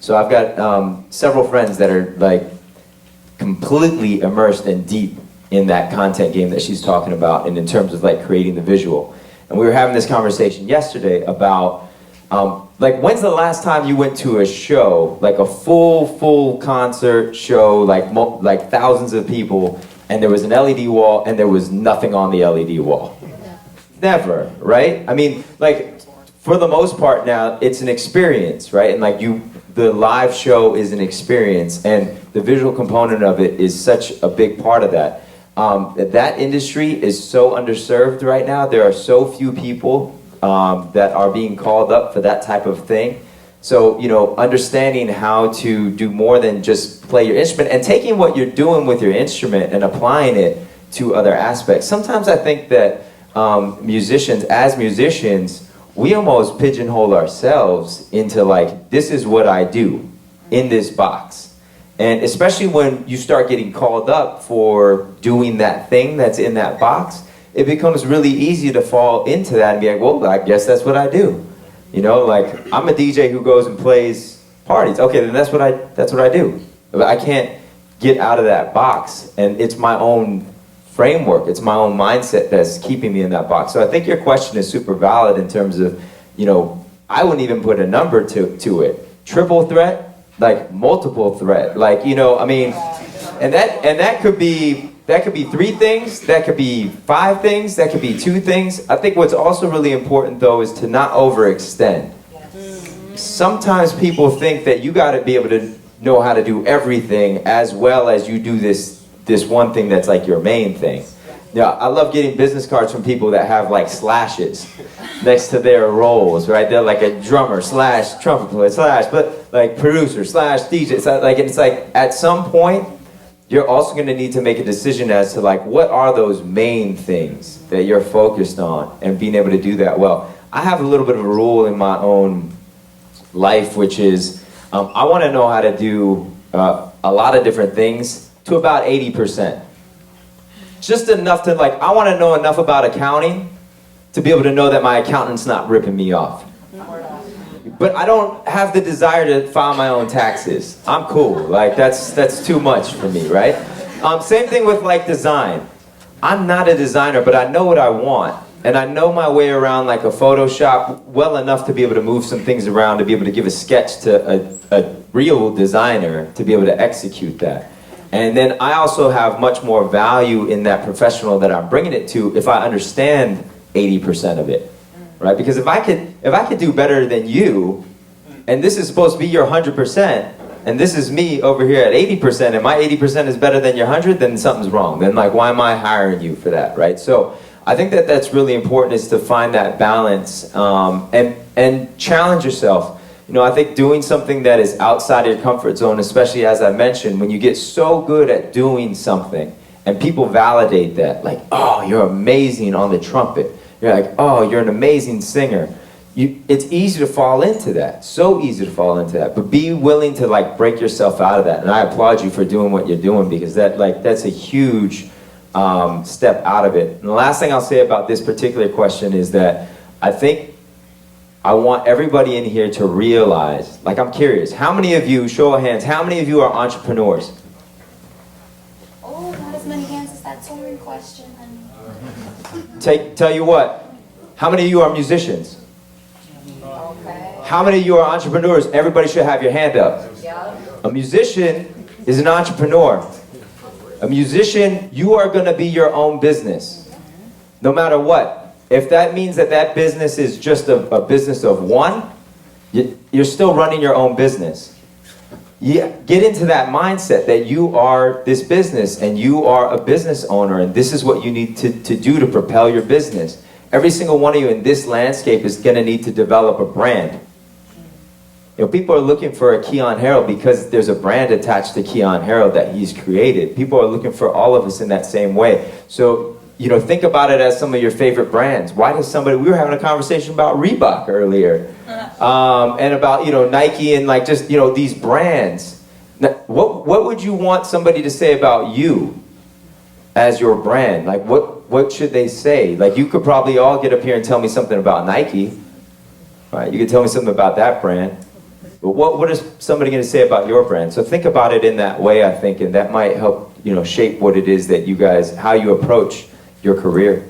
So I've got several friends that are like completely immersed and deep in that content game that she's talking about, and in terms of like creating the visual. And we were having this conversation yesterday about like, when's the last time you went to a show, like a full concert show, like thousands of people, and there was an LED wall and there was nothing on the LED wall? Never, right? I mean, like, for the most part now, it's an experience, right? And like the live show is an experience, and the visual component of it is such a big part of that. That industry is so underserved right now. There are so few people that are being called up for that type of thing. So, you know, understanding how to do more than just play your instrument, and taking what you're doing with your instrument and applying it to other aspects. Sometimes I think that as musicians, we almost pigeonhole ourselves into like, this is what I do in this box. And especially when you start getting called up for doing that thing that's in that box, it becomes really easy to fall into that and be like, well, I guess that's what I do. You know, like, I'm a DJ who goes and plays parties. Okay, then that's what I do. But I can't get out of that box, and it's my own framework, it's my own mindset that's keeping me in that box. So I think your question is super valid in terms of, you know, I wouldn't even put a number to it. Triple threat, like multiple threat, like, you know, I mean, and that could be 3 things, that could be 5 things, that could be 2 things. I think what's also really important though is to not overextend. Sometimes people think that you got to be able to know how to do everything as well as you do this one thing that's like your main thing. Yeah, I love getting business cards from people that have like slashes next to their roles, right? They're like a drummer / trumpet player / but like producer / DJ. It's like at some point you're also going to need to make a decision as to like, what are those main things that you're focused on, and being able to do that well. I have a little bit of a rule in my own life, which is I want to know how to do a lot of different things to about 80%. Just enough to like, I want to know enough about accounting to be able to know that my accountant's not ripping me off. But I don't have the desire to file my own taxes. I'm cool, like that's too much for me, right? Same thing with like design. I'm not a designer, but I know what I want. And I know my way around like a Photoshop well enough to be able to move some things around, to be able to give a sketch to a real designer to be able to execute that. And then I also have much more value in that professional that I'm bringing it to if I understand 80% of it, right? Because if I could do better than you, and this is supposed to be your 100%, and this is me over here at 80%, and my 80% is better than your 100, then something's wrong. Then like, why am I hiring you for that, right? So I think that that's really important, is to find that balance and challenge yourself. You know, I think doing something that is outside of your comfort zone, especially as I mentioned, when you get so good at doing something and people validate that, like, oh, you're amazing on the trumpet. You're like, oh, you're an amazing singer. It's easy to fall into that, so easy to fall into that. But be willing to like break yourself out of that. And I applaud you for doing what you're doing, because that's a huge step out of it. And the last thing I'll say about this particular question is that I want everybody in here to realize, like, I'm curious, how many of you, show of hands, how many of you are entrepreneurs? Oh, not as many hands as that soaring question, honey. Tell you what, how many of you are musicians? Okay. How many of you are entrepreneurs? Everybody should have your hand up. Yeah. A musician is an entrepreneur. A musician, you are going to be your own business, no matter what. If that means that business is just a business of one, you're still running your own business. Get into that mindset that you are this business, and you are a business owner, and this is what you need to do to propel your business. Every single one of you in this landscape is going to need to develop a brand. You know, people are looking for a Keon Harold because there's a brand attached to Keon Harold that he's created. People are looking for all of us in that same way. So, you know, think about it as some of your favorite brands. Why does we were having a conversation about Reebok earlier, and about, you know, Nike, and like, just, you know, these brands. Now, what would you want somebody to say about you as your brand? Like, what should they say? Like, you could probably all get up here and tell me something about Nike, right? You could tell me something about that brand. But what is somebody going to say about your brand? So think about it in that way, I think, and that might help, shape what it is that you guys, how you approach your career.